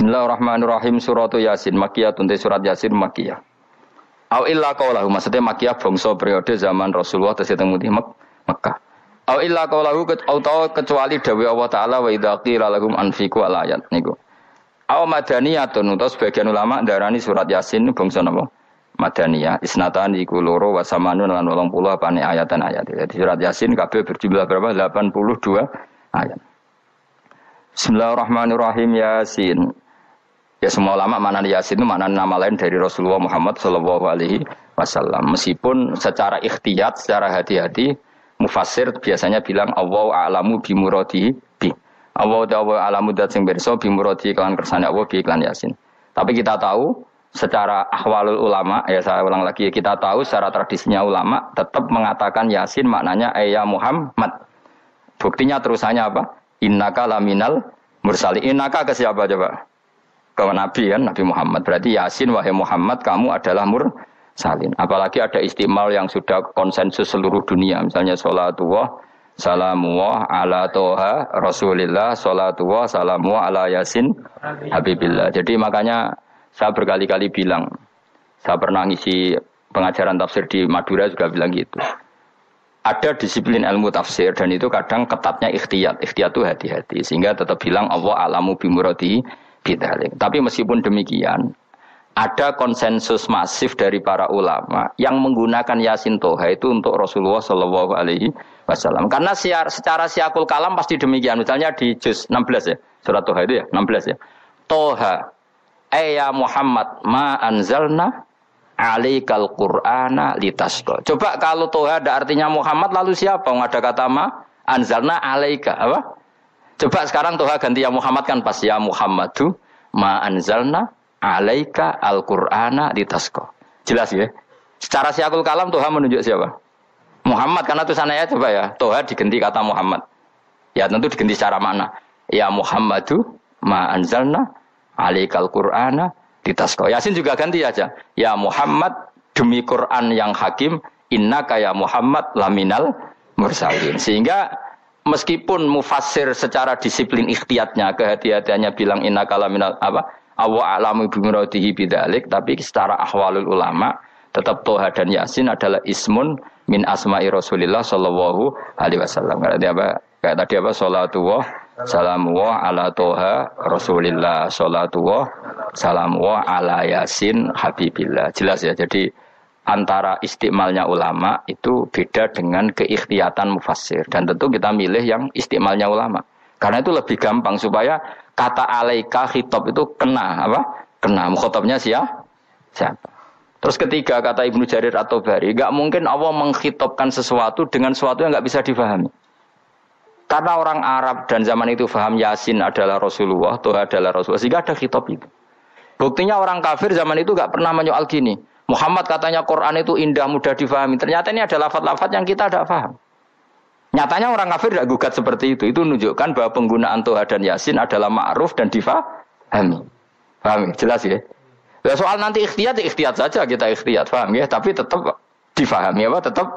Bismillahirrahmanirrahim. Surat Yasin Makkiyah, tunte surat Yasin Makkiyah. Au illa qaulahu, maksudnya Makkiyah bangsa periode zaman Rasulullah tesih teng Mekah. Au illa qaulahu kecuali dawuh Allah taala wa idza qila lahum anfiqu al ayat niku. Au madaniyatun, utawa sebagian ulama darani surat Yasin bangsa napa? Madaniyah. Isnatan iku loro wa samanun lan 80 apane ayat. Jadi surat Yasin kabeh berjumlah berapa? 82 ayat. Bismillahirrahmanirrahim. Yasin. Ya semua ulama makna Yasin itu makna nama lain dari Rasulullah Muhammad sallallahu alaihi wasallam. Meskipun secara ikhtiyat, secara hati-hati mufassir biasanya bilang Allahu a'lamu bi muradihi bi. Allahu a'lamu dzat sing pirsa bi muradihi kan kersane Allah bi iklan Yasin. Tapi kita tahu secara ahwalul ulama, ya saya ulang lagi, kita tahu secara tradisinya ulama tetap mengatakan Yasin maknanya ya Muhammad. Buktinya terusannya apa? Innaka laminal mursalin. Innaka ke siapa coba? Ke Nabi kan, Nabi Muhammad. Berarti Yasin wahai Muhammad kamu adalah mursalin. Apalagi ada istimal yang sudah konsensus seluruh dunia. Misalnya sholatullah, salamullah ala toha rasulillah, sholatullah, salamullah ala Yasin habibillah. Jadi makanya saya berkali-kali bilang, saya pernah ngisi pengajaran tafsir di Madura juga bilang gitu. Ada disiplin ilmu tafsir dan itu kadang ketatnya ikhtiyat. Ikhtiyat itu hati-hati. Sehingga tetap bilang Allah alamu bimuradi bidalik. Tapi meskipun demikian, ada konsensus masif dari para ulama yang menggunakan Yasin Toha itu untuk Rasulullah Shallallahu Alaihi Wasallam. Karena secara siakul kalam pasti demikian. Misalnya di juz 16 ya, surat Toha itu ya, 16 ya. Toha, ya Muhammad, ma anzalna alaikal Qur'ana litasqa. Coba kalau Toha ada artinya Muhammad lalu siapa? Ada kata ma anzalna alaika apa? Coba sekarang Toha ganti ya Muhammad kan pas ya Muhammadu ma anzalna alaika al-Qur'ana litasqa. Jelas ya? Secara siakul kalam Toha menunjuk siapa? Muhammad, karena tulisannya coba ya. Toha diganti kata Muhammad. Ya tentu diganti secara makna. Ya Muhammadu ma anzalna alaikal Qur'ana litasqa. Yasin juga ganti aja. Ya Muhammad demi Quran yang hakim innaka ya Muhammad laminal mursalin. Sehingga meskipun mufassir secara disiplin ikhtiyatnya, kehati-hatiannya bilang innaka laminal apa? Awa a'lamu bimuradihi bidzalik, tapi secara ahwalul ulama tetap Toha dan Yasin adalah ismun min asma'i Rasulillah sallallahu alaihi wasallam. Kayak tadi apa? Salatullah salamullah ala Toha Rasulillah, salatullah salamullah ala Yasin habibillah. Jelas ya. Jadi antara istimalnya ulama itu beda dengan keikhtiyatan mufassir. Dan tentu kita milih yang istimalnya ulama. Karena itu lebih gampang supaya kata alaika khitab itu kena apa? Kena mukhatabnya siapa? Terus ketiga kata Ibnu Jarir At-Tabari, enggak mungkin Allah mengkhitabkan sesuatu dengan sesuatu yang enggak bisa difahami. Karena orang Arab dan zaman itu faham Yasin adalah Rasulullah, Toha adalah Rasulullah, sehingga ada khitab itu. Buktinya orang kafir zaman itu enggak pernah menyoal gini. Muhammad katanya Quran itu indah, mudah difahami. Ternyata ini ada lafaz-lafaz yang kita tidak paham. Nyatanya orang kafir tidak gugat seperti itu. Itu menunjukkan bahwa penggunaan Toha dan Yasin adalah ma'ruf dan difahami. Paham? Jelas ya? Ya soal nanti ikhtiyat, ya ikhtiyat saja kita ikhtiyat. Paham ya? Tapi tetap difahami apa? Tetap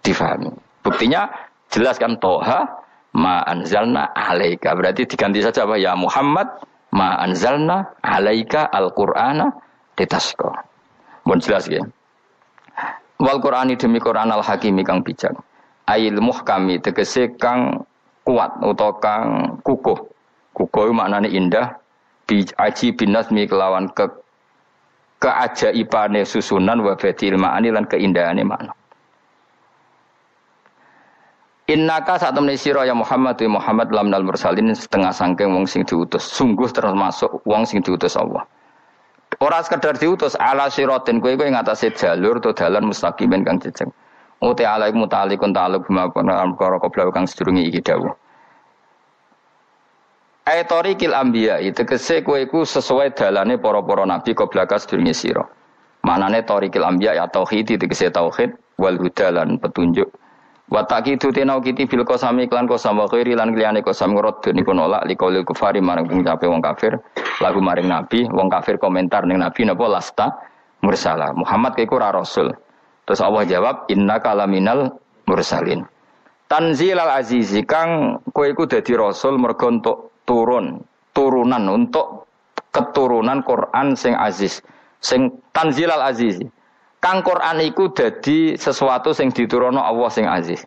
difahami. Buktinya jelas kan Toha ma anzalna alaika. Berarti diganti saja apa? Ya Muhammad ma anzalna alaika al-Qur'ana litasqa. Mohon jelas ya. Wal Qur'ani demi Qur'an al-Hakimi kang bijak. Ail muhkami tegese kang kuat utawa kang kukuh. Kukuh maknane indah, bi aji binasmi kelawan keajaibane susunan wa badil ma'ani lan keindahane makna. Innaka saat temne sira ya Muhammad lamnal mursalin setengah sangking wong sing diutus. Sungguh termasuk wong sing diutus Allah. Ora sekedar diutus ala siratin kowe ngatasi jalur to dalan mustaqimin kang jejeg. Uti alaikum ta'alikun ta'aluk bima perkara qabla kang sedurunge iki dawuh. Aitorikil anbiya itu tegese kowe iku sesuai dalane para-para nabi qabla ka sedurunge sira. Maknane torikil anbiya ya tauhid tegese tauhid wal huda lan petunjuk. Wa taqidu tenau kiti bil qasami iklan qasam wa khairi lan liyane qasam ngrad niku nolak liqaulil kufari marang ngucape wong kafir lagu maring nabi wong kafir komentar ning nabi napa lasta mursala Muhammad iku ora rasul. Terus Allah jawab innaka laminal mursalin. Tanzilal azizi kang kowe iku dadi rasul mergo entuk turunan untuk keturunan Quran sing aziz, sing tanzilal aziz. Kang Quran iku dadi sesuatu sing diturunno Allah sing aziz.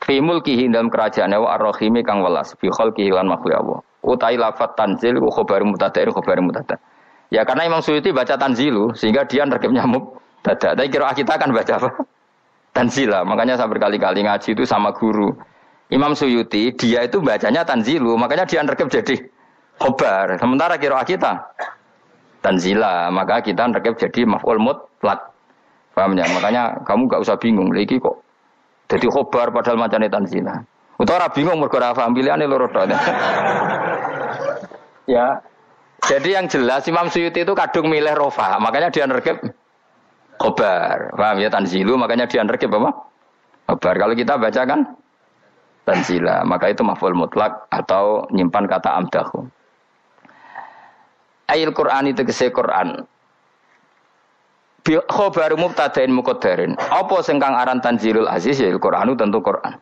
Fi mulkihi dalam kerajaane wa ar-rahimi kang welas fi khalqihi lan makhluk Allah. Utai lafat tanzil wa khabar mutada. Ya karena Imam Suyuti baca tanzilu sehingga dia nerkepnya mubtada. Tapi kira kita akan baca apa? Tanzila. Makanya saya berkali-kali ngaji itu sama guru. Imam Suyuti dia itu bacanya tanzilu, makanya dia nerkep jadi khabar. Sementara kira kita tanzila, maka kita nerkep jadi maf'ul mutlaq. Paham ya? Makanya kamu enggak usah bingung lagi kok jadi khabar padahal macane tanzila. Utawa ora bingung mergo ora paham pilihane loro tok. Ya. Jadi yang jelas Imam Suyuti itu kadung milih rofa, makanya dia nerkep khabar. Paham ya tanzilu, makanya dia nerkep apa? Khabar. Kalau kita baca kan tanzila, maka itu maf'ul mutlaq atau nyimpan kata amdahu. Ayil Quran itu kese Quran. Bi khabar mubtada'in muqaddarin. Apa sing kang aran tanzilul aziz ya Quran tentu Quran.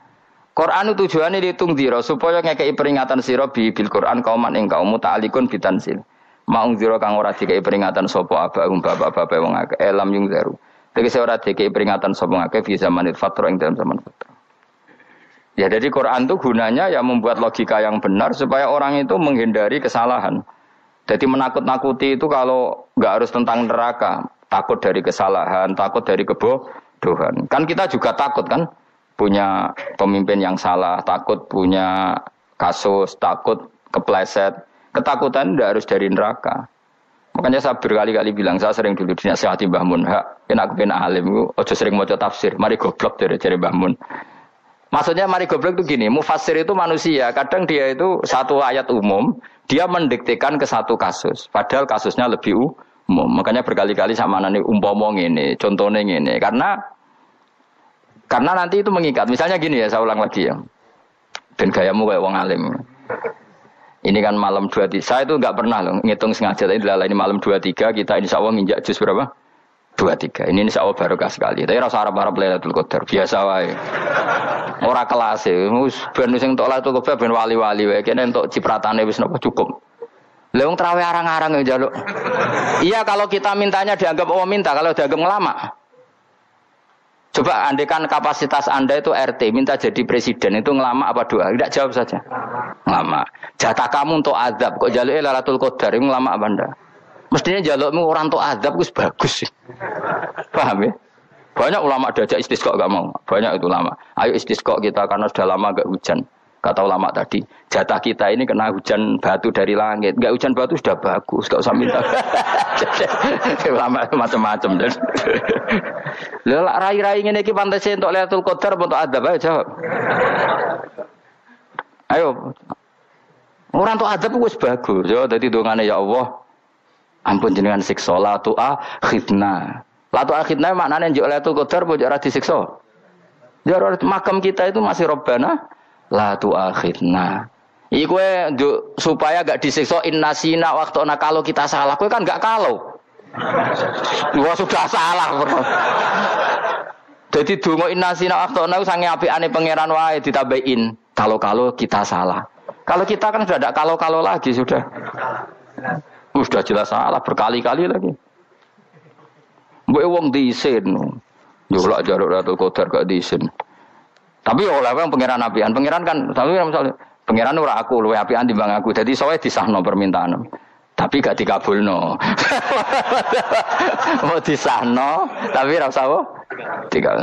Quran itu tujuane ditung dira supaya ngekeki peringatan sira bil Quran kauman ing kaum muta'alikun bitanzil. Maung dira kang ora dikeki peringatan sapa abahum bapak-bapak wong akeh elam yung zaru. Tegese ora dikeki peringatan sapa akeh fi zamanil fatra ing dalam zaman fatra. Ya jadi Quran itu gunanya ya membuat logika yang benar supaya orang itu menghindari kesalahan. Jadi menakut-nakuti itu kalau nggak harus tentang neraka, takut dari kesalahan, takut dari kebodohan. Kan kita juga takut kan punya pemimpin yang salah, takut punya kasus, takut kepleset. Ketakutan tidak harus dari neraka. Makanya saya berkali-kali bilang, saya sering dulu dinasihati Mbah Mun, enak ben alim, ojo sering maca tafsir, mari goblok dari Mbah Mun. Maksudnya mari goblok itu gini, mufassir itu manusia, kadang dia itu satu ayat umum, dia mendiktekan ke satu kasus, padahal kasusnya lebih umum. Makanya berkali-kali sama nani umpama ngene, contohnya ngene, karena nanti itu mengikat. Misalnya gini ya, saya ulang lagi ya. Ben gayamu kayak wong alim. Ini kan malam 23. Saya itu enggak pernah loh ngitung sengaja tadi ini malam 23 kita insyaallah nginjak juz berapa? 23. Ini insyaallah barokah sekali. Tapi rasa arep-arep Lailatul Qadar biasa wae. Ora kelas e. Wis ben sing entuk Lailatul Qadar ben wali-wali wae. Kene entuk cipratane wis napa cukup. Lah wong traweh arang-arang ya njaluk. Iya kalau kita mintanya dianggap Allah minta, kalau dianggap ngelama. Coba andekan kapasitas Anda itu RT, minta jadi presiden, itu ngelama apa doa? Tidak jawab saja. Ngelama. Jatah kamu untuk azab, kok jaluknya Lailatul Qadar, itu ngelama apa Anda? Mestinya jalukmu orang untuk azab, itu bagus sih. Paham ya? Banyak ulama diajak istisqa gak mau. Banyak itu ulama. Ayo istisqa kita karena sudah lama gak hujan. Kata ulama tadi, jatah kita ini kena hujan batu dari langit. Gak hujan batu sudah bagus, gak usah minta. Ulama macam-macam. Lah rai-rai ngene iki pantese entuk Lailatul Qadar apa entuk adab ayo jawab. Ayo. Ora entuk adab wis bagus. Yo dadi dongane ya Allah. Ampun jenengan siksa la tu'akhidna. La tu'akhidna maknane njuk Lailatul Qadar apa ora disiksa? Ya makam kita itu masih Rabbana la tu'akhidna. Iku supaya gak disiksa innasina waqtuna kalau kita salah. Kowe kan gak kalau. Wah sudah salah. Jadi donga innasina waqtuna sange apikane pangeran wae ditambahin kalau kita salah. Kalau kita kan sudah ada kalau lagi sudah. Sudah jelas salah berkali-kali lagi. Mbok wong diisin. Yo lak jaruk Lailatul Qadar gak diisin. Tapi oleh wong pangeran apian, pangeran kan tapi misalnya pangeran ora aku luwe apian timbang aku. Dadi sowe disahno permintaan. Tapi gak dikabulno. Mau disahno tapi ora usah apa?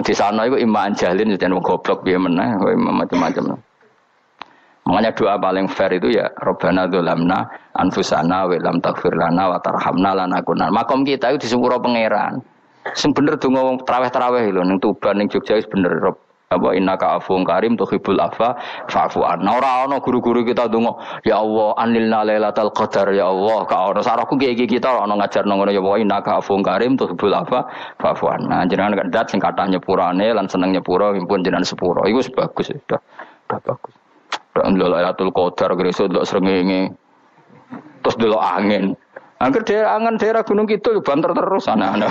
Disahno iku iman jalin jan wong goblok piye meneh, macam-macam. Makanya doa paling fair itu ya Rabbana dzalamna anfusana wa lam taghfir lana wa tarhamna lanakunanna. Makom kita itu disepuro pangeran. Sing bener donga wong traweh-traweh lho ning Tuban ning Jogja wis bener apa innaka afuwun karim tuhibbul afwa fa'fu anna. Ora ana guru-guru kita donga ya Allah anilna lailatul qadar ya Allah ka ono saraku iki kita ana ngajarno ngono ya Allah innaka afuwun karim tuhibbul afwa fa'fu anna. Jenengan kandat sing kathah nyepurane lan seneng nyepuro impun jenengan sepuro. Iku bagus sudah bagus. Lailatul Qadar gresuk delok srengenge. Terus delok angin. Angger daerah Gunung Kidul banter terus anak-anak.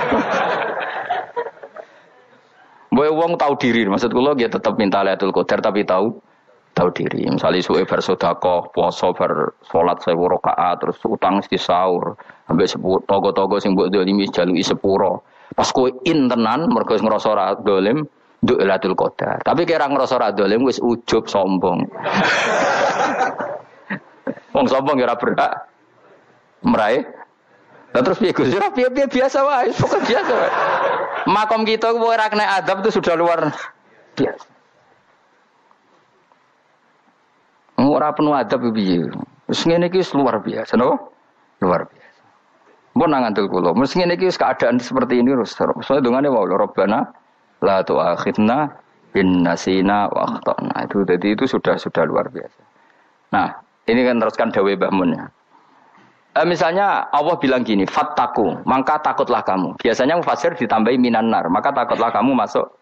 Mbok wong tahu diri, maksud kula nggih tetep minta Lailatul Qadar tapi tahu tahu diri. Misalnya suwe bar sedekah, puasa bar salat 1000 rakaat, terus utang mesti sahur, ambek togo-togo sing mbok dolimi jaluki sepuro. Pas kowe tenan mergo ngrasa ora dolim, nduk Lailatul Qadar. Tapi kira ngrasa ora dolim wis ujub sombong. Wong sombong ora berhak meraih. Lah terus piye Gus? Ora piye biasa wae, pokok biasa wae. Makom kita kowe ora kena adab itu sudah luar biasa. Ora penuh adab piye. Wis ngene iki luar biasa, napa? Luar biasa. Mun nang ngandel kula, mesti ngene iki keadaan seperti ini terus. Soale dongane wae Rabbana la tu'akhidna in nasina wa akhtana. Itu sudah luar biasa. Nah, ini kan teruskan dawuh Mbah Mun ya. Misalnya Allah bilang gini, fattaku, maka takutlah kamu. Biasanya mufasir ditambahi minan nar, maka takutlah kamu masuk.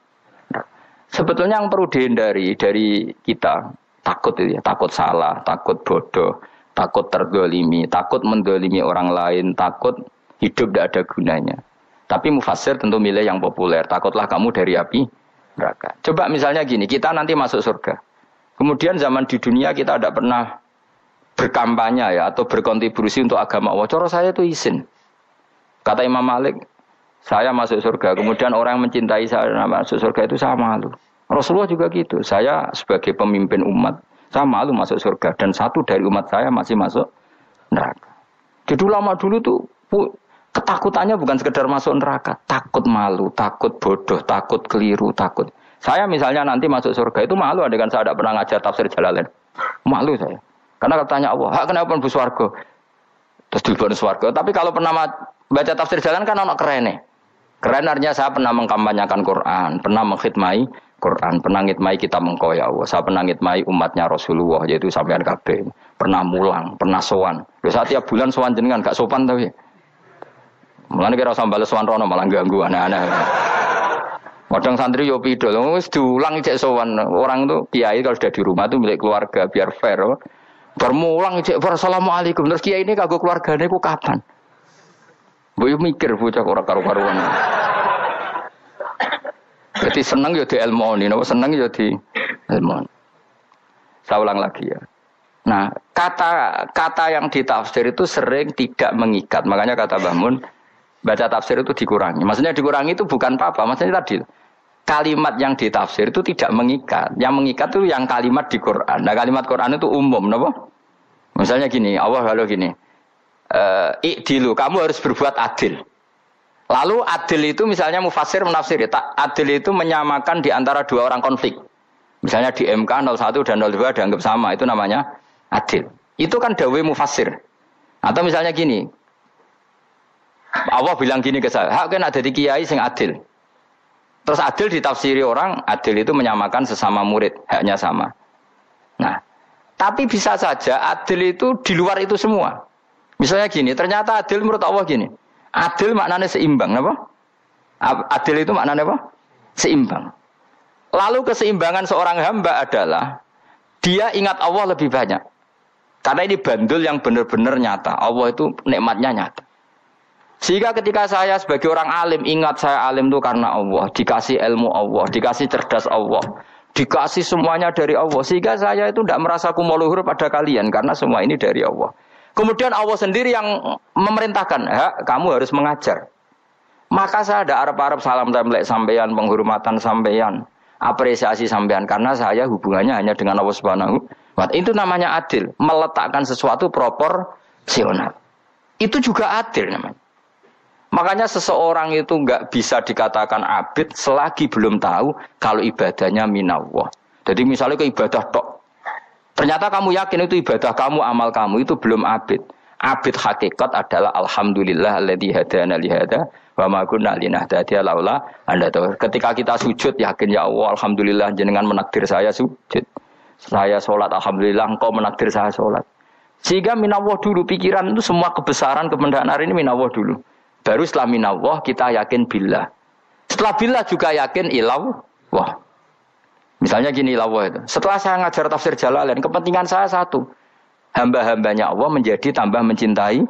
Sebetulnya yang perlu dihindari dari kita, takut itu ya, takut salah, takut bodoh, takut terdolimi, takut mendolimi orang lain, takut hidup tidak ada gunanya. Tapi mufasir tentu milih yang populer, takutlah kamu dari api neraka. Coba misalnya gini, kita nanti masuk surga. Kemudian zaman di dunia kita tidak pernah berkampanye ya atau berkontribusi untuk agama Allah. Cara saya itu izin. Kata Imam Malik, saya masuk surga. Kemudian orang yang mencintai saya masuk surga itu saya malu. Rasulullah juga gitu. Saya sebagai pemimpin umat, saya malu masuk surga. Dan satu dari umat saya masih masuk neraka. Jadi lama dulu tuh ketakutannya bukan sekedar masuk neraka. Takut malu, takut bodoh, takut keliru, takut. Saya misalnya nanti masuk surga itu malu. Andaikan saya tidak pernah ngajar tafsir Jalalain. Malu saya. Karena katanya Allah, kenapa pun swarga? Terus dilebokno swarga. Tapi kalau pernah baca tafsir jalan kan ono kerene. Keren artinya saya pernah mengkampanyakan Quran, pernah mengkhidmati Quran, pernah ngitmai kitab engkau ya Allah. Saya pernah ngitmai umatnya Rasulullah, yaitu sampean kabeh. Pernah mulang, pernah sowan. Saat tiap bulan sowan jenengan gak sopan tapi. Mulane kira usah bales sowan rono malah ganggu aneh-aneh. Kadang santri yo pidol, wis diulang cek sowan. Orang itu kiai kalau sudah di rumah itu milik keluarga biar fair. Bermulang cek assalamualaikum. Terus kiai ini kagok keluargane ku kapan? Boyo mikir bocah ora karo-karuan. Jadi seneng yo di ilmoni, napa seneng yo di ilmoni. Saya ulang lagi ya. Nah, kata yang ditafsir itu sering tidak mengikat. Makanya kata Mbah Mun, baca tafsir itu dikurangi. Maksudnya dikurangi itu bukan apa-apa. Maksudnya tadi kalimat yang ditafsir itu tidak mengikat. Yang mengikat itu yang kalimat di Quran. Nah, kalimat Quran itu umum, napa? Misalnya gini, Allah kalau gini, i'dilu, kamu harus berbuat adil. Lalu adil itu misalnya mufassir menafsir, adil itu menyamakan di antara dua orang konflik. Misalnya di MK 01 dan 02 dianggap sama, itu namanya adil. Itu kan dawai mufassir. Atau misalnya gini, Allah bilang gini ke saya, hak kan ada di kiai sing adil. Terus adil ditafsiri orang, adil itu menyamakan sesama murid, haknya sama. Nah, tapi bisa saja adil itu di luar itu semua. Misalnya gini, ternyata adil menurut Allah gini. Adil maknanya seimbang, apa? Adil itu maknanya apa? Seimbang. Lalu keseimbangan seorang hamba adalah dia ingat Allah lebih banyak. Karena ini bandul yang benar-benar nyata. Allah itu nikmatnya nyata. Sehingga ketika saya sebagai orang alim, ingat saya alim itu karena Allah. Dikasih ilmu Allah, dikasih cerdas Allah. Dikasih semuanya dari Allah. Sehingga saya itu tidak merasa kumuluhur pada kalian. Karena semua ini dari Allah. Kemudian Allah sendiri yang memerintahkan, kamu harus mengajar. Maka saya ada arep-arep salam templek sampeyan, penghormatan sampeyan, apresiasi sampeyan. Karena saya hubungannya hanya dengan Allah Subhanahu wa Ta'ala. Itu namanya adil. Meletakkan sesuatu proporsional. Itu juga adil namanya. Makanya seseorang itu enggak bisa dikatakan abid selagi belum tahu kalau ibadahnya minallah. Jadi misalnya ke ibadah tok. Ternyata kamu yakin itu ibadah kamu, amal kamu itu belum abid. Abid hakikat adalah alhamdulillah alladzi hadana li hada wa ma kunna linahtadiya laula anda tahu. Ketika kita sujud yakin ya Allah alhamdulillah jenengan menakdir saya sujud. Saya salat alhamdulillah engkau menakdir saya salat. Sehingga minallah dulu pikiran itu semua kebesaran kemendahan hari ini minallah dulu. Baru setelah minallah kita yakin billah. Setelah billah juga yakin illallah. Misalnya gini illallah itu. Setelah saya ngajar tafsir Jalalain, kepentingan saya satu. Hamba-hambanya Allah menjadi tambah mencintai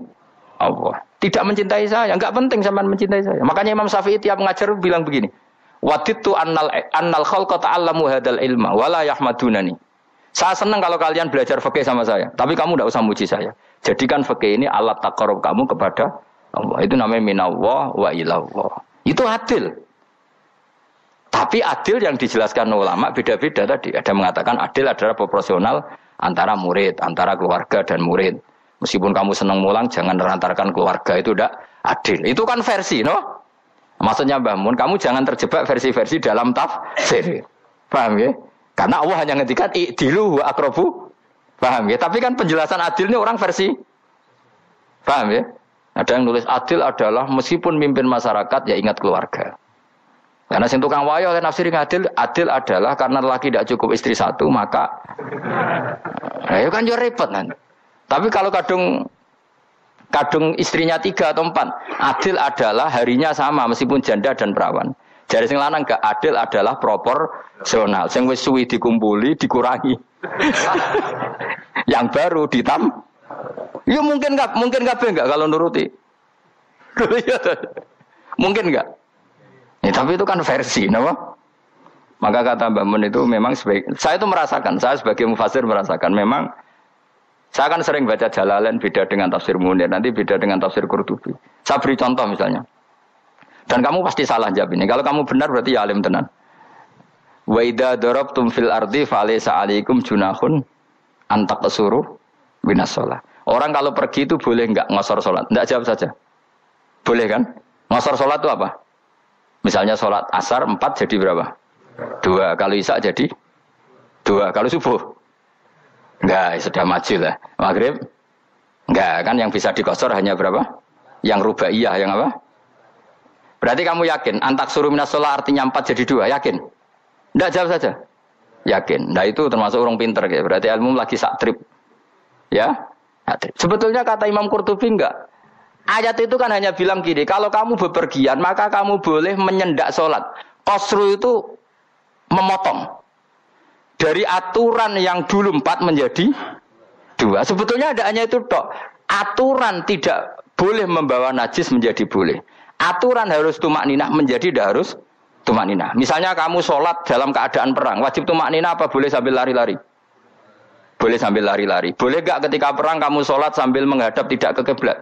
Allah. Tidak mencintai saya, enggak penting sampean mencintai saya. Makanya Imam Syafi'i tiap ngajar bilang begini. Wadittu annal khalqa ta'allamu hadal ilma wala yahmadunani. Saya senang kalau kalian belajar fikih sama saya, tapi kamu tidak usah muji saya. Jadikan fikih ini alat taqarrub kamu kepada Allah. Itu namanya minallah wa ilallah. Itu adil. Tapi adil yang dijelaskan ulama beda-beda tadi. Ada mengatakan adil adalah proporsional antara murid, antara keluarga dan murid. Meskipun kamu senang mulang, jangan merantarkan keluarga, itu tidak adil. Itu kan versi, no? Maksudnya Mbah Mun, kamu jangan terjebak versi-versi dalam tafsir. Paham ya? Karena Allah hanya ngendikan i'dilu wa aqrabu. Paham ya? Tapi kan penjelasan adil ini orang versi. Paham ya? Ada yang nulis adil adalah meskipun mimpin masyarakat ya ingat keluarga. Karena sing tukang wayo nafsiri adil adalah karena laki tidak cukup istri satu maka ayo kan yo repot kan. Tapi kalau kadung istrinya 3 atau 4, adil adalah harinya sama meskipun janda dan perawan. Jadi sing lanang gak adil adalah proporsional. Sing wis suwi dikumpuli dikurangi. Yang baru ya mungkin kabeh enggak kalau nuruti. Mungkin enggak? Ya, tapi itu kan versi, napa? Maka kata Mbak Mun itu memang saya itu merasakan, saya sebagai mufasir merasakan memang saya kan sering baca Jalalain beda dengan tafsir Munir, nanti beda dengan tafsir Qurtubi. Saya beri contoh misalnya. Dan kamu pasti salah jawab ini. Kalau kamu benar berarti ya alim tenan. Wa idza darabtum fil ardi falaysa 'alaikum junahun an taqsuru minas shalah. Orang kalau pergi itu boleh enggak ngosor salat? Enggak, jawab saja. Boleh kan? Ngosor salat itu apa? Misalnya salat asar 4 jadi berapa? 2. Kalau isya jadi 2. Kalau subuh? Enggak, sudah maju lah. Maghrib? Enggak, kan yang bisa dikosor hanya berapa? Yang rubaiyah, yang apa? Berarti kamu yakin antak suruh minas shalah artinya 4 jadi 2, yakin? Enggak, jawab saja. Yakin. Nah itu termasuk orang pinter ya. Berarti ilmu lagi sak trip. Ya? Sebetulnya kata Imam Qurtubi enggak. Ayat itu kan hanya bilang gini, kalau kamu bepergian maka kamu boleh menyendak sholat. Qasru itu memotong. Dari aturan yang dulu 4 menjadi 2. Sebetulnya ada hanya itu tok. Aturan tidak boleh membawa najis menjadi boleh. Aturan harus tumakninah menjadi tidak harus tumakninah. Misalnya kamu sholat dalam keadaan perang, wajib tumakninah apa boleh sambil lari-lari? Boleh sambil lari-lari. Boleh gak ketika perang kamu sholat sambil menghadap tidak ke kiblat?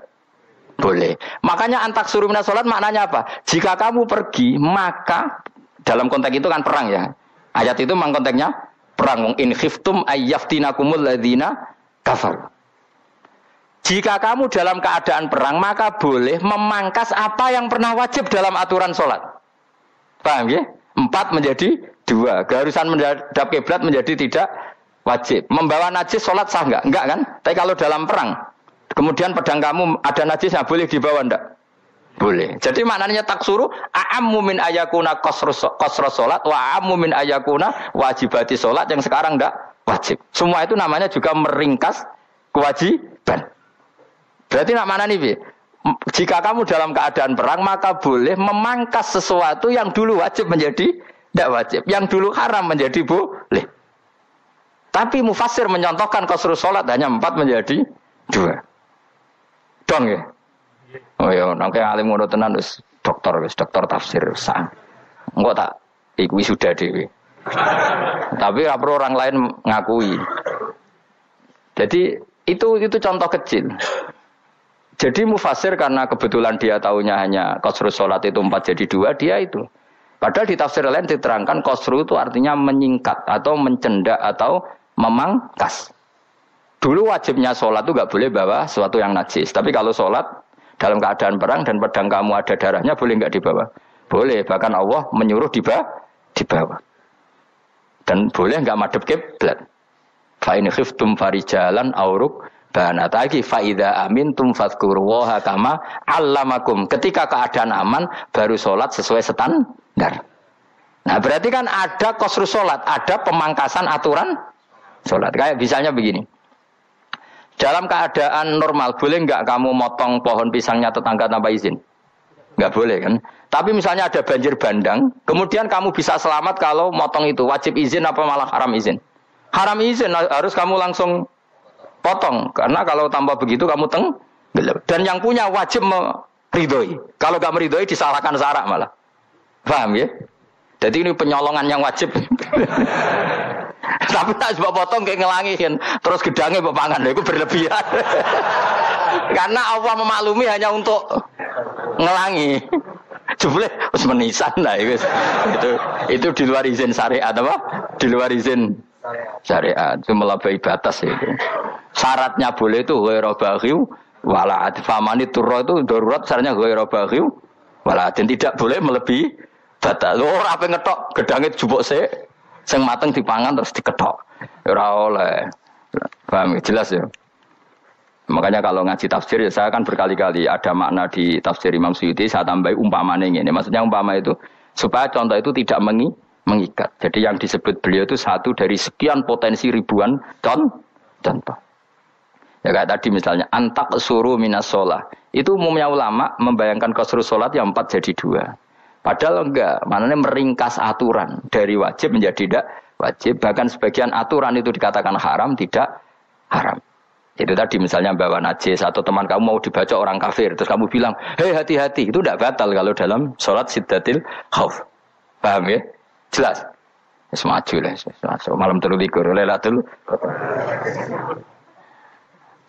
Boleh. Makanya antak suruh minas sholat maknanya apa? Jika kamu pergi, maka dalam konteks itu kan perang ya. Ayat itu memang konteksnya perang. In khiftum ayyaftinakumul ladzina kafar. Jika kamu dalam keadaan perang, maka boleh memangkas apa yang pernah wajib dalam aturan sholat. Paham ya? 4 menjadi 2. Keharusan menghadap kiblat menjadi tidak wajib. Membawa najis sholat sah enggak? Enggak kan? Tapi kalau dalam perang, kemudian pedang kamu ada najisnya, boleh dibawa enggak? Boleh. Jadi maknanya taksuru, a'ammu min ayakuna qasra sholat, wa a'ammu min ayakuna wajibati sholat yang sekarang enggak wajib. Semua itu namanya juga meringkas kewajiban. Berarti nak mana nih, jika kamu dalam keadaan perang, maka boleh memangkas sesuatu yang dulu wajib menjadi tidak wajib, yang dulu haram menjadi boleh. Tapi mufassir menyontohkan qasru sholat hanya 4 menjadi 2. Dong ya? Oh ya, nangke alim ngono tenan wis doktor tafsir sah. Engko tak iku sudah dhewe. Tapi ora perlu orang lain ngakui. Jadi itu contoh kecil. Jadi mufassir karena kebetulan dia tahunya hanya qasru sholat itu 4 jadi 2, dia itu. Padahal di tafsir lain diterangkan qasru itu artinya menyingkat atau mencendak atau memangkas. Dulu wajibnya sholat itu gak boleh bawa sesuatu yang najis. Tapi kalau sholat dalam keadaan perang dan pedang kamu ada darahnya, boleh gak dibawa? Boleh, bahkan Allah menyuruh dibawa. Dan boleh gak madhep kiblat. Fa in khiftum farijalan auruk banataki faida amintum fadhkurullaha kama allamakum. Ketika keadaan aman baru sholat sesuai standar. Nah berarti kan ada qasru sholat, ada pemangkasan aturan sholat. Kayak misalnya begini, dalam keadaan normal boleh nggak kamu motong pohon pisangnya tetangga tanpa izin? Nggak boleh kan? Tapi misalnya ada banjir bandang, kemudian kamu bisa selamat kalau motong itu wajib izin apa malah haram izin? Haram izin, harus kamu langsung potong, karena kalau tanpa begitu kamu tenggelam. Dan yang punya wajib meridhoi. Kalau nggak meridhoi disalahkan syarak malah. Paham ya? Jadi ini penyolongan yang wajib. Tapi tak sebab potong kayak ngelangiin, terus gedangnya mbok pangan, itu berlebihan. Karena Allah memaklumi hanya untuk ngelangi. Jebule wis menisan lah itu di luar izin syariat apa? Di luar izin syariat. Itu melampaui batas itu. Syaratnya boleh itu ghairu baghiw wala adfamani turra itu darurat syaratnya ghairu baghiw wala dan tidak boleh melebihi batas. Lho ora ape ngetok gedange jupuk sik sing mateng dipangan terus diketok. Ora oleh. Paham jelas ya. Makanya kalau ngaji tafsir ya saya kan berkali-kali ada makna di tafsir Imam Suyuti saya tambahi umpamanya ini. Maksudnya umpama itu supaya contoh itu tidak mengikat. Jadi yang disebut beliau itu satu dari sekian potensi ribuan contoh. Ya kayak tadi misalnya antak suruh minas sholah. Itu umumnya ulama membayangkan qasrus sholat yang 4 jadi 2. Padahal enggak, maknanya meringkas aturan dari wajib menjadi tidak wajib. Bahkan sebagian aturan itu dikatakan haram, tidak haram. Itu tadi misalnya bawa najis atau teman kamu mau dibaca orang kafir, terus kamu bilang, hei hati-hati, itu tidak batal kalau dalam sholat siddatil khauf. Paham ya? Jelas? Semaju lah, malam terlikur, lelatul.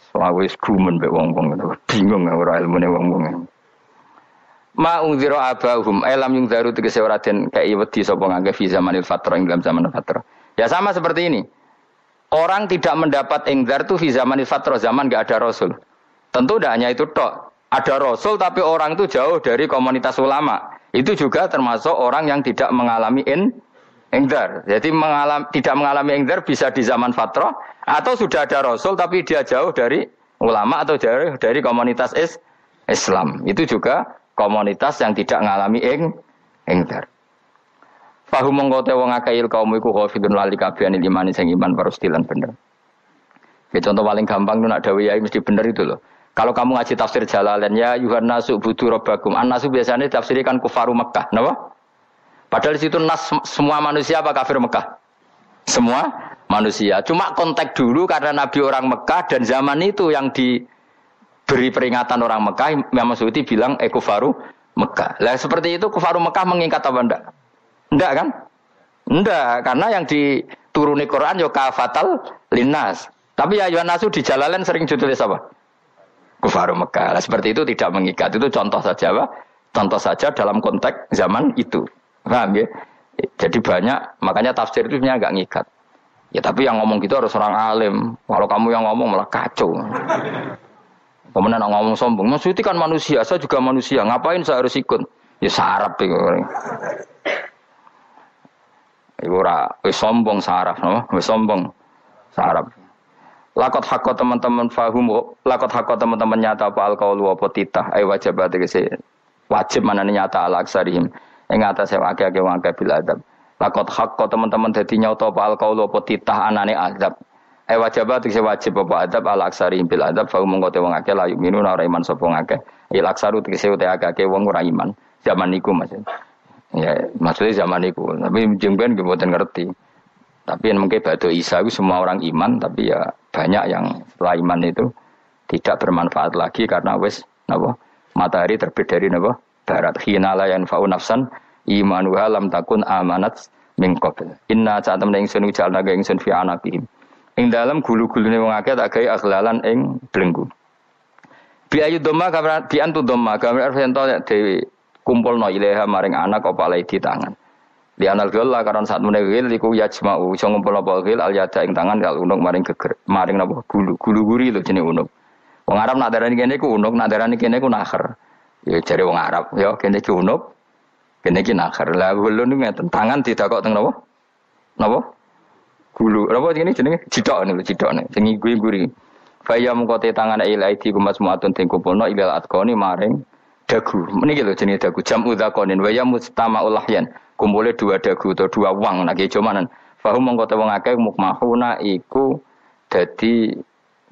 Soalnya wis gumen be wong-wong itu, bingung ora ilmune wong-wong. Ma ungziro abahum, lam yung daru tegese ora den kei wedi sapa ngangge fi zamanil fatrah ing dalam zaman fatrah. Ya sama seperti ini. Orang tidak mendapat ingzar itu di zaman fatrah, zaman enggak ada rasul. Tentu tidak hanya itu tok. Ada rasul tapi orang itu jauh dari komunitas ulama. Itu juga termasuk orang yang tidak mengalami ingzar. Jadi tidak mengalami ingzar bisa di zaman fatrah atau sudah ada rasul tapi dia jauh dari ulama atau jauh dari komunitas Islam. Itu juga komunitas yang tidak mengalami ingzar. Fahum mengkote wong akail kaum iku khafidun lali kabehane imani sing iman parustilan bener. Ya contoh paling gampang itu nak dawuh yai mesti bener itu loh. Kalau kamu ngaji tafsir Jalalain ya yuhan nasu budu rabbakum. An-nasu biasanya tafsirkan kufaru Mekah, napa? Padahal di situ nas semua manusia apa kafir Mekah? Semua manusia. Cuma konteks dulu karena Nabi orang Mekah dan zaman itu yang diberi peringatan orang Mekah, Imam Suyuti bilang kufaru Mekah. Lah seperti itu kufaru Mekah mengikat apa enggak? Enggak kan? Enggak, karena yang dituruni Quran yo kafatal linnas. Tapi ya ayuhan nasu di Jalalain sering ditulis apa? Kufaru Mekah. Nah, seperti itu tidak mengikat. Itu contoh saja, Pak. Contoh saja dalam konteks zaman itu. Paham ya? Jadi banyak, makanya tafsir itu sebenarnya enggak ngikat. Ya tapi yang ngomong gitu harus orang alim. Kalau kamu yang ngomong malah kacau. Kemudian ngomong sombong. Mas Suti kan manusia, saya juga manusia. Ngapain saya harus ikut? Ya sarap itu. Ibu ora wis sombong saraf no, wis sombong saraf. Lakot hakko teman-teman fahum, lakot hakko teman-teman nyata apa alqaulu apa titah ai wajib tegese wajib manane nyata al aksarihim ing atase akeh-akeh wong akeh bil adab. Lakot hakko teman-teman dadi nyata apa alqaulu apa titah anane azab. Ai wajib tegese wajib apa adab al aksarihim bil adab fahum mengkote wong akeh layu minun ora iman sapa akeh. Il aksaru tegese akeh wong ora iman. Zaman niku Mas. Ya, maksudnya zaman itu, tapi jengben kemudian ngerti. Tapi yang mungkin Batu Isa itu semua orang iman, tapi ya banyak yang setelah iman itu tidak bermanfaat lagi karena wes napa matahari terbit dari napa barat. Hinala yang fa'u nafsan imanuha lam takun amanat min qabl. Inna sa'atam ingsun jalna ga ingsun fi anaqihim. Ing dalam gulu-gulune wong akeh tak gawe akhlalan ing belenggu. Bi ayu dhamma kamran bi antu dhamma kamran ento dewi kumpulno ilaha maring anak apa alai di tangan. Di anal gela karena saat menegil iku yajma'u iso ngumpul apa gil al yada ing tangan kal unuk maring geger maring napa gulu-guri lho jenenge unuk. Wong Arab nak darani kene iku unuk, nak darani kene iku nakher. Ya jare wong Arab, ya kene iki unuk, kene iki nakher. Lah gulu niku ngeten tangan didakok teng napa? Napa? Gulu. Napa jenenge jidok niku jidokne. Sing guri-guri. Faya mengkote tangan ilaidi kumas muatun ting kumpulno ilal atqoni maring dagu, meniki lho jenenge dagu jamu dzakonin wa ya mustamaul lahyan kumpule dua dagu atau dua wang nek jomanan fahum mongko te wong akeh mukmahuna iku dadi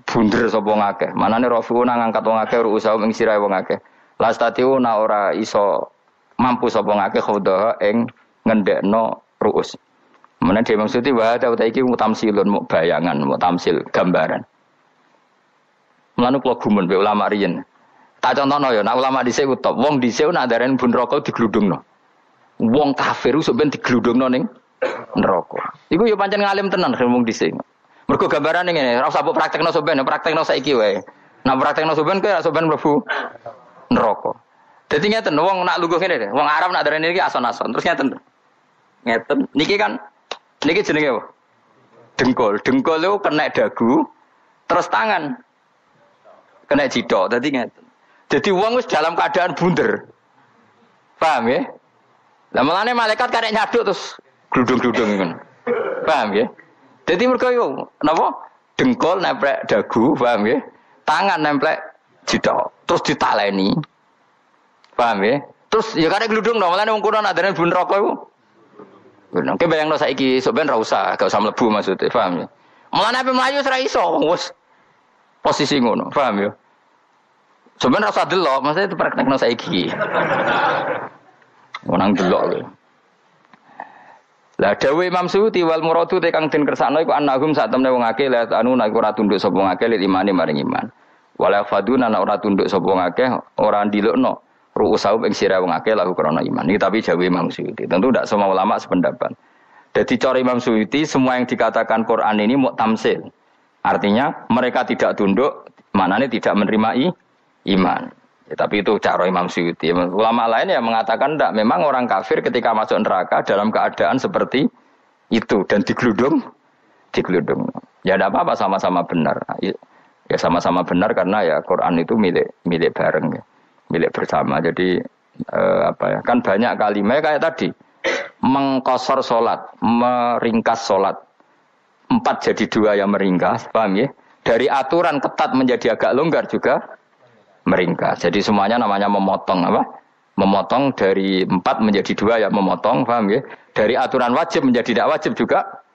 bunder sapa wong akeh manane rafiuna ngangkat wong akeh ruusa ing sirahe wong akeh lastatiuna ora iso mampu sapa wong akeh khodaha ing ngendekno ruus menane dhewe maksudi wa ta iki mutamsilun muk bayangan muk tamsil gambaran mulane kula gumun be ulama riyen. Tak contohno ya, nak ulama dhisik ku top. Wong dhisik nak darani bun rokok digludungno. Wong kafir sok ben digludungno ning neraka. Iku yo pancen ngalim tenan ngomong dhisik. Mergo gambarane ngene, ora usah mbok praktekno sampeyan, praktekno saiki wae. Nah praktekno sampeyan kowe ora sampeyan mlebu neraka. Dadi ngeten wong nak lungguh ngene deh. Wong Arab nak darani iki ason-ason. Terus ngeten. Ngeten. Niki jenenge apa? Dengkul. Dengkul itu kena dagu, terus tangan kena jidok. Dadi ngeten. Jadi wong wis dalam keadaan bunder. Paham ya? Lah mulane malaikat karek nyaduk terus gludung-gludung ngono. Paham ya? Jadi mergo yo napa? Dengkul nempel dagu, paham ya? Tangan nempel jidok, terus ditaleni. Paham ya? Terus ya karek gludung dong, mulane wong kuno nak darani bun neraka iku. Oke bayangno saiki sok ben ra usah, gak usah mlebu maksudnya, paham ya? Mulane ape mlayu ora iso, wis posisi ngono, paham ya? Sebenarnya rasa delok, maksudnya itu praktekno saiki. Menang delok lho. Lah dawuh Imam Suyuti wal muradu te kang den kersakno iku annahum sak temne wong akeh la anu nek ora tunduk sapa wong akeh lil imani maring iman. Wala faduna nek ora tunduk sapa wong akeh ora ndilukno ru'usau ing sira wong akeh lahu krana iman. Iki tapi dawuh Imam Suyuti. Tentu tidak semua ulama sependapat. Jadi cara Imam Suyuti semua yang dikatakan Quran ini mau tamsil. Artinya mereka tidak tunduk, maknanya tidak menerima iman. Ya, tapi itu cara Imam Suyuti. Ulama lain yang mengatakan tidak. Memang orang kafir ketika masuk neraka dalam keadaan seperti itu dan digeludung. Ya tidak apa-apa sama-sama benar. Ya sama-sama benar karena ya Quran itu milik bareng, ya. Milik bersama. Jadi kan banyak kalimat kayak tadi mengkosor solat, meringkas solat. 4 jadi 2 yang meringkas, paham ya? Dari aturan ketat menjadi agak longgar juga meringkas. Jadi semuanya namanya memotong apa? Memotong dari 4 menjadi 2 ya memotong, paham ya? Dari aturan wajib menjadi tidak wajib juga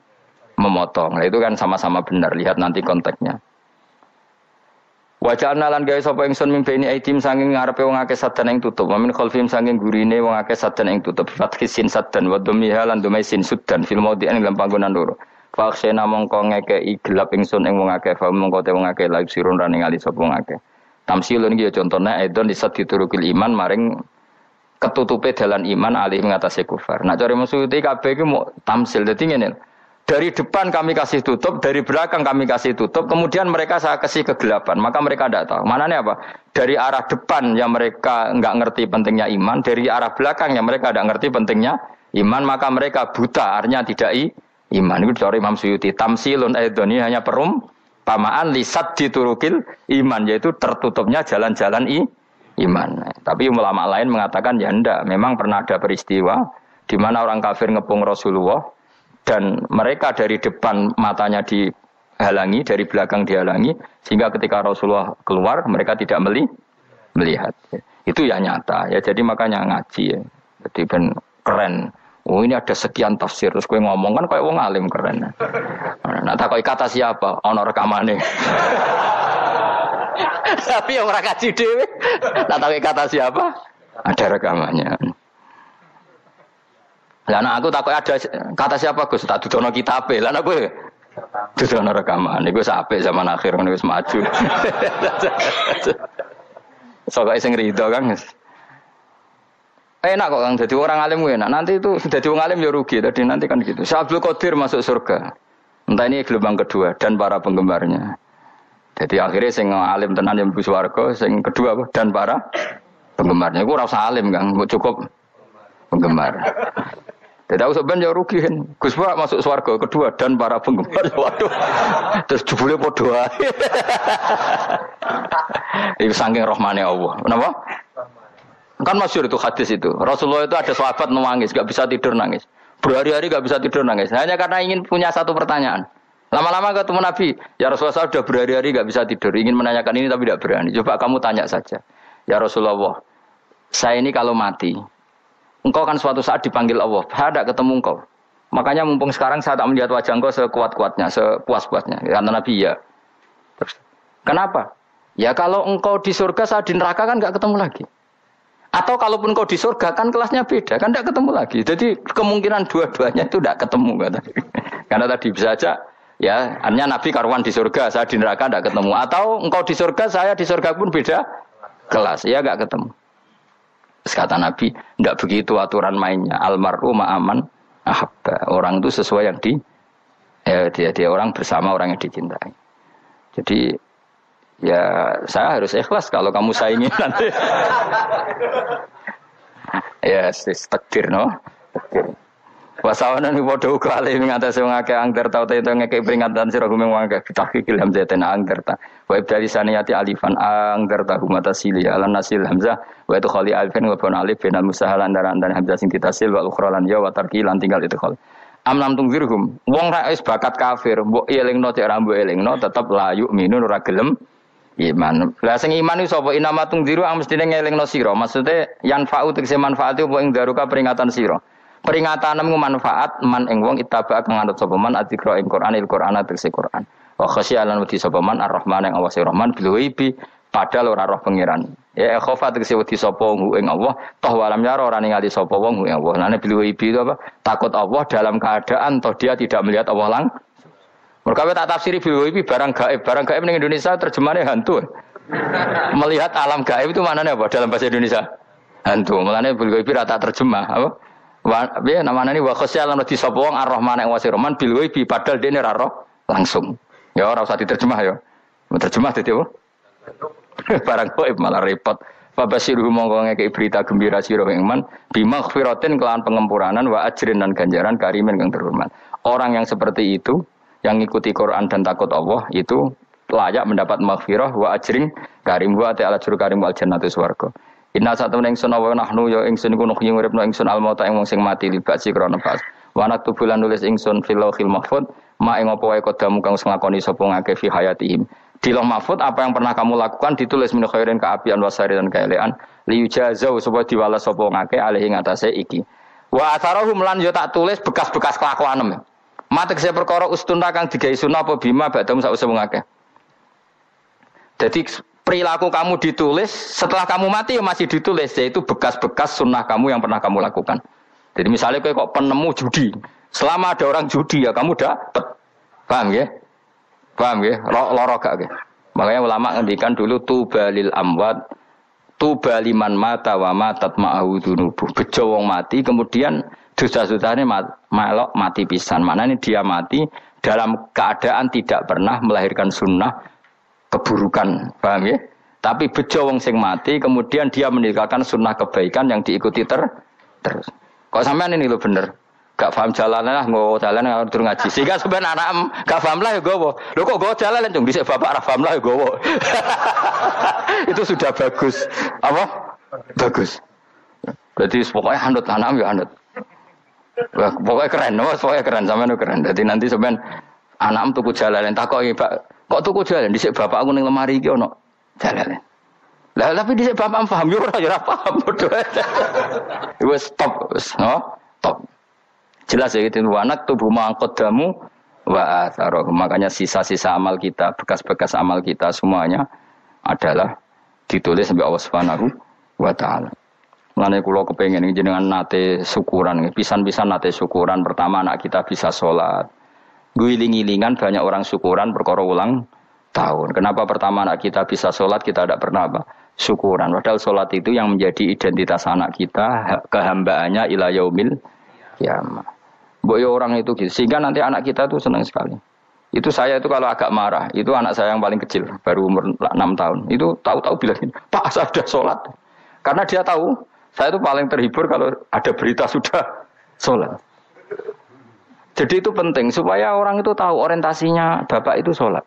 memotong. Nah, itu kan sama-sama benar. Lihat nanti konteksnya. Wajahna lan gawe sapa ingsun mimpeni aitim saking ngarepe wong akeh sadan ing tutup. Wa min khalfim saking gurine wong akeh sadan ing tutup. Fathisin sadan wa dhumiha lan dhumaisin sudan fil maudhi'in ing panggonan loro. Faksena mongko ngekeki gelap ingsun ing wong akeh, fa mongko te wong akeh laib sirun ra ningali sapa wong akeh. Tamsilun iki ya contone aidon disat diturukil iman maring ketutupe dalan iman alih mengatasi kufar. Nah cara maksudé kabeh iki mau tamsil. Dadi ngene. Dari depan kami kasih tutup, dari belakang kami kasih tutup, kemudian mereka saya kasih kegelapan, maka mereka tidak tahu. Mananya apa? Dari arah depan yang mereka enggak ngerti pentingnya iman, dari arah belakang yang mereka tidak ngerti pentingnya iman, maka mereka buta, artinya tidak iman. Itu dari Imam Suyuti. Tamsilun aidoni hanya perumpamaan lisat diturukil iman, yaitu tertutupnya jalan-jalan iman. Tapi ulama lain mengatakan ya enggak, memang pernah ada peristiwa di mana orang kafir ngepung Rasulullah dan mereka dari depan matanya dihalangi, dari belakang dihalangi, sehingga ketika Rasulullah keluar mereka tidak melihat. Itu ya nyata ya, jadi makanya ngaji ya. Jadi ben keren. Oh ini ada sekian tafsir, terus gue ngomong kan kayak wong alim keren. Nah tak kata siapa? Ono rekamane. Tapi yang ora kaji dhewe. Nah tak kata siapa? Ada rekamannya. Lah anak aku takut ada kata siapa Gus tak dudono kitabe. Lah anak gue dudono rekaman. Iku apik zaman akhir wis maju. Sokoke sing rido kan. Enak kok Kang jadi orang alim enak. Nanti itu jadi orang alim ya rugi. Tadi nanti kan gitu. Syabdul Qadir masuk surga. Entah ini gelombang kedua dan para penggemarnya. Jadi akhirnya sing alim tenan yang mlebu swarga, sing kedua apa? Dan para penggemarnya. Iku ora usah alim Kang, cukup penggemar. Jadi aku sebenarnya rugi kan. Gus Pak masuk swarga kedua dan para penggemar. Waduh. Terus jebule padha ae. Iku saking rahmane Allah. Kenapa? Kan masyhur itu hadis itu. Rasulullah itu ada sahabat nangis, enggak bisa tidur nangis. Berhari-hari enggak bisa tidur nangis. Hanya karena ingin punya satu pertanyaan. Lama-lama ketemu Nabi, ya Rasulullah saya sudah berhari-hari enggak bisa tidur, ingin menanyakan ini tapi tidak berani. Coba kamu tanya saja. Ya Rasulullah, saya ini kalau mati, engkau kan suatu saat dipanggil Allah, saya tidak ketemu engkau. Makanya mumpung sekarang saya tak melihat wajah engkau sekuat-kuatnya, sepuas-puasnya. Kata Nabi, ya. Terus, kenapa? Ya kalau engkau di surga, saya di neraka kan enggak ketemu lagi. Atau kalaupun engkau di surga, kan kelasnya beda, kan enggak ketemu lagi. Jadi kemungkinan dua-duanya itu enggak ketemu. Kata. Karena tadi bisa aja, ya, hanya Nabi karuan di surga, saya di neraka enggak ketemu. Atau engkau di surga, saya di surga pun beda kelas, ya enggak ketemu. Terus kata Nabi, enggak begitu aturan mainnya. Almaru ma'aman ahabba. Orang itu sesuai yang dia orang bersama orang yang dicintai. Jadi ya saya harus ikhlas kalau kamu saingi nanti. Ya takdir no. Takdir. Wasawana ni padha uga ali ngatasi wong akeh angger tau te ngekek peringatan sira gumeng wong akeh tahqiqil hamzatain angger ta. Wa ibdali saniyati alifan angger ta humata sili ala nasil hamzah wa itu khali alifan wa ban alif binal musahalan daran dan hamzah sing ditasil wa ukhra lan ya wa tarqilan tinggal itu khol. Am lam tungzirhum wong ra wis bakat kafir mbok elingno cek ra mbok elingno tetep la yu'minun ora gelem iman. Lah sing iman iku sapa inama tungziru mestine ngelingno sira. Maksude yanfa'u tegese manfaat apa ing daruka peringatan sira. Peringatanmu manfaat man ing wong ittaba kang anut sapa man adzikra ing Qur'anil Qur'an tegese Qur'an. Wa khasyialan wedi sapa man Ar-Rahman ing Allah Rahman bil ghaibi padahal ora roh pangeran. Ya khofa tegese wedi sapa wong ing Allah toh walam yara ora ningali sapa wong ing Allah. Nane bil ghaibi itu apa? Takut Allah dalam keadaan toh dia tidak melihat Allah langsung. Mergo tak tafsiri bil ghaibi barang gaib. Barang gaib ning Indonesia terjemahannya hantu. Melihat alam gaib itu maknanya apa dalam bahasa Indonesia? Hantu. Mulane bil ghaibi rata terjemah apa? Piye namane ni wa khasyalan di sapa wong Ar-Rahman ing wasi Rahman bil ghaibi padahal dene ra roh langsung. Ya ora usah diterjemah ya. Terjemah dadi apa? Barang gaib malah repot. Fa basiru monggo ngekeki berita gembira sira ing man bimaghfiratin kelawan pengempuranan wa ajrin dan ganjaran karimin kang terhormat. Orang yang seperti itu yang ngikuti Quran dan takut Allah itu layak mendapat maghfirah wa ajrin karim wa ta'ala juru karim wal jannatu swarga. Inna satamna ingsun wa nahnu ya ingsun iku nuhyi uripna ingsun almauta ing wong sing mati libasi krana pas. Wa naktubulan nulis ingsun fil lauhil mahfuz ma ing apa wae kodamu kang nglakoni sapa ngake fi hayatihim. Di lauh mahfuz apa yang pernah kamu lakukan ditulis min khairin kaapian wasari dan kaelean liujazau supaya diwales sapa ngake alih ing atase iki. Wa atharahum lan yo tak tulis bekas-bekas kelakuanem. Matek se perkara ustuna kang digawe sunah apa bima badam sak usah ngake. Jadi perilaku kamu ditulis, setelah kamu mati masih ditulis, yaitu bekas-bekas sunnah kamu yang pernah kamu lakukan. Jadi misalnya kok penemu judi, selama ada orang judi ya kamu dapat, paham ya? Paham ya? Loro gak ya? Makanya ulama ngendikan dulu tubalil amwat, tubaliman mata wa matat ma'ahu dunubuh. Bejo wong mati, kemudian dosa-dosanya melok mati pisan. Mana ini dia mati dalam keadaan tidak pernah melahirkan sunnah keburukan, paham ya? Tapi bejo wong sing mati, kemudian dia meninggalkan sunnah kebaikan yang diikuti terus. Kok sampean ini lo bener? Gak paham jalan lah, nggo jalan ngatur ngaji. Sehingga sebenarnya anak gak paham lah ya gowo. Lho kok gowo jalan dong? Dhisik bapak ra paham lah ya gowo. Itu sudah bagus. Apa? Bagus. Berarti pokoknya anut anak ya anut. Wah, pokoknya keren, pokoknya keren sampean keren. Jadi nanti sampean anak tuku jalan takoki, Pak. Kok tuku jalan dhisik bapak aku ning lemari iki ono jalan. Lah tapi dhisik bapak paham yo ora paham padha. Wis stop, stop. Jelas ya itu anak tubuh mangkodamu wa atharoh. Makanya sisa-sisa amal kita, bekas-bekas amal kita semuanya adalah ditulis sampai Allah Subhanahu wa taala. Mulane kula kepengin jenengan nate syukuran, pisan-pisan nate syukuran pertama anak kita bisa sholat. Guling-gilingan banyak orang syukuran perkara ulang tahun. Kenapa pertama anak kita bisa sholat kita tidak pernah apa? Syukuran. Padahal sholat itu yang menjadi identitas anak kita, kehambaannya ila yaumil kiamah. Boyo orang itu gitu. Sehingga nanti anak kita tuh senang sekali. Itu saya itu kalau agak marah, itu anak saya yang paling kecil, baru umur 6 tahun. Itu tahu-tahu bilangin, Pak saya sudah sholat. Karena dia tahu, saya itu paling terhibur kalau ada berita sudah sholat. Jadi itu penting supaya orang itu tahu orientasinya bapak itu sholat.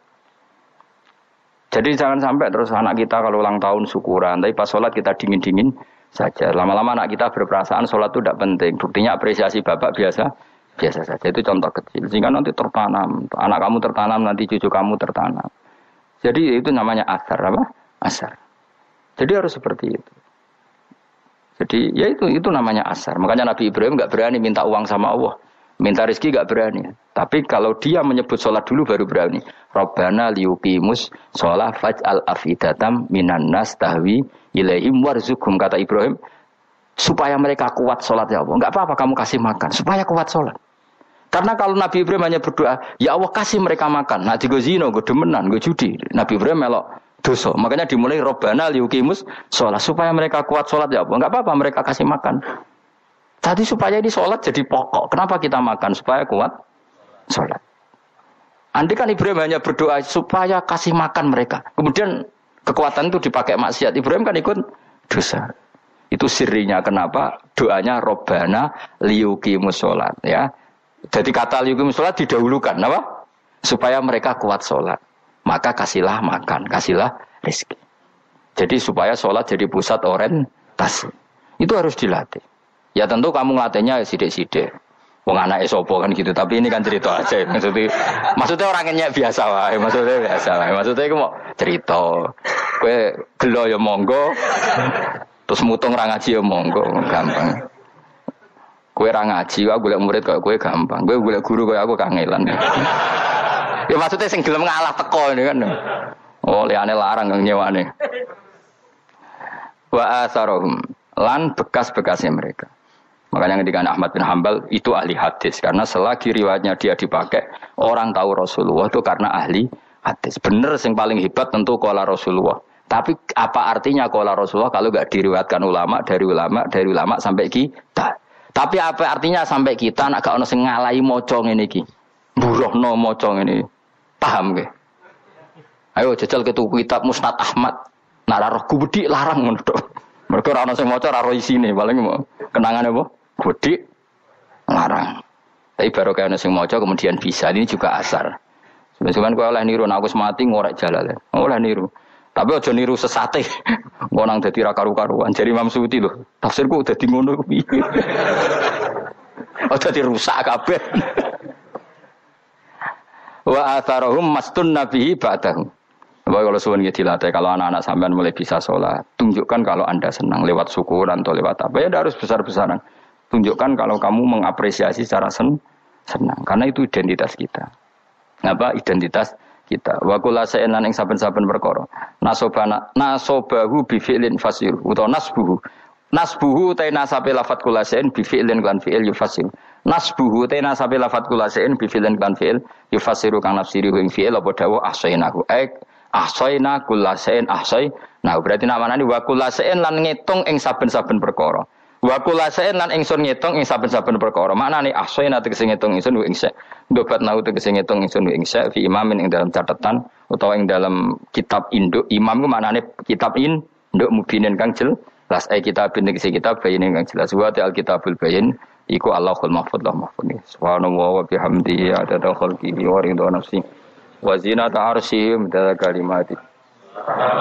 Jadi jangan sampai terus anak kita kalau ulang tahun syukuran, tapi pas sholat kita dingin-dingin saja. Lama-lama anak kita berperasaan sholat itu tidak penting. Buktinya apresiasi bapak biasa saja. Itu contoh kecil. Sehingga nanti tertanam, anak kamu tertanam, nanti cucu kamu tertanam. Jadi itu namanya asar apa? Asar. Jadi harus seperti itu. Jadi ya itu namanya asar. Makanya Nabi Ibrahim nggak berani minta uang sama Allah. Minta rezeki gak berani. Tapi kalau dia menyebut sholat dulu baru berani. Rabbana liyuqimus sholat faj'al afidatam minan nas tahwi ilaihim warzuqhum, kata Ibrahim. Supaya mereka kuat sholat ya Allah. Enggak apa-apa kamu kasih makan. Supaya kuat sholat. Karena kalau Nabi Ibrahim hanya berdoa, ya Allah kasih mereka makan. Nah di gozino, gue demenan, gue judi. Nabi Ibrahim melok dosa. Makanya dimulai Rabbana liyuqimus sholat. Supaya mereka kuat sholat ya Allah. Enggak apa-apa mereka kasih makan. Tadi supaya ini sholat jadi pokok. Kenapa kita makan? Supaya kuat sholat. Andai kan Ibrahim hanya berdoa supaya kasih makan mereka. Kemudian kekuatan itu dipakai maksiat. Ibrahim kan ikut dosa. Itu sirinya kenapa doanya Robbana liyuqimus sholat. Ya. Jadi kata liyuqimus sholat didahulukan. Apa? Supaya mereka kuat sholat. Maka kasihlah makan, kasihlah rezeki. Jadi supaya sholat jadi pusat orientasi. Itu harus dilatih. Ya tentu kamu ngelatihnya sidik-sidik. Wong anake sapa kan gitu, tapi ini kan cerita aja. Maksudnya orangnya biasa wae, Maksudnya iku mau cerita. Kowe gelo ya monggo. Terus mutung ra ngaji ya monggo, gampang. Kowe ra ngaji, aku golek murid kaya kowe gampang. Kowe golek guru kaya aku kangelan. Ya maksudnya sing gelem ngalah teko ini kan. Oh, liyane larang kang nyewane. Wa asarahum lan bekas-bekasnya mereka. Makanya ketika Ahmad bin Hanbal itu ahli hadis karena selagi riwayatnya dia dipakai orang tahu Rasulullah itu karena ahli hadis. Bener sing paling hebat tentu qala Rasulullah. Tapi apa artinya qala Rasulullah kalau enggak diriwayatkan dari ulama sampai kita. Tapi apa artinya sampai kita nek gak ono sing ngalahi maca ngene iki. Mburohno maca ngene. Paham nggih? Ayo jajal ketu kitab Musnad Ahmad. Nek ora roh gubedi larang ngono to. Mergo ora ono sing maca ora roh isine, paling kenangane apa? Gudi larang. Tapi baru kayak nasi mojo kemudian bisa ini juga asar. Sebenarnya kau oleh niru, aku mati ngorek jalan. Oleh niru. Tapi ojo niru sesate. Ngonang jadi rakaru-karuan. Jadi Imam Suyuti loh. Tafsirku udah di ngono. Ojo dirusak kabeh. Wa atharahum mastun nabihi ba'dahu. Bahwa kalau suwun dilatih, kalau anak-anak sampean mulai bisa sholat, tunjukkan kalau anda senang lewat syukuran atau lewat apa. Ya harus besar-besaran. Tunjukkan kalau kamu mengapresiasi secara senang. Karena itu identitas kita. Apa identitas kita? Wa kula sa'enan ing saben-saben perkara. Nasobahu bi fi'lin fasir utawa nasbuhu. Nasbuhu ta nasabe lafat kula sa'en bi fi'lin lan fi'il yufasir. Nasbuhu ta nasabe lafat kula sa'en bi fi'lin lan fi'il yufasiru kang nafsiri ing fi'il apa dawuh ahsainahu. Ahsaina kula sa'en ahsai. Nah berarti namane wa kula sa'en lan ngitung ing saben-saben perkara. Wa kula sa'en lan ingsun ngitung ing saben-saben perkara. Maknane ahsaina tegese ngitung ingsun ing sa. Dobat nau tegese ngitung ingsun ing sa fi imamin ing dalam catatan utawa ing dalam kitab induk. Imam ku maknane kitab induk mubinin kang jelas. Kitab tegese kitab bayin kang jelas. Wa al kitabul bayin iku Allahul mahfuz lah mahfuz. Subhanallah wa bihamdihi adada khalqihi wa ridha nafsi wa zinata arsyihi midada kalimati.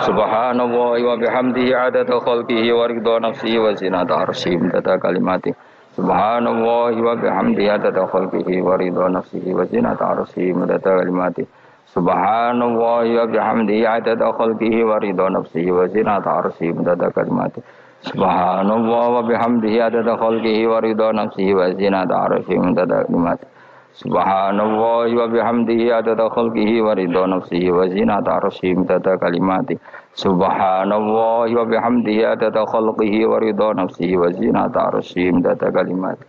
Subhanallah wa bihamdihi adada khalqihi wa ridha nafsihi wa zinata arsyihi midada kalimati. Subhanallah wa bihamdihi adada khalqihi wa ridha nafsihi wa zinata arsyihi midada kalimati. Subhanallah wa bihamdihi adada khalqihi wa ridha nafsihi wa zinata arsyihi midada kalimati. Subhanallah wa bihamdihi adada khalqihi wa ridha nafsihi wa zinata arsyihi midada kalimati. Subhanallah wa bihamdihi adada khalqihi wa ridha nafsihi wa zinata arsyihi midada kalimati. Subhanallah wa bihamdihi adada khalqihi wa ridha nafsihi wa zinata arsyihi midada kalimati.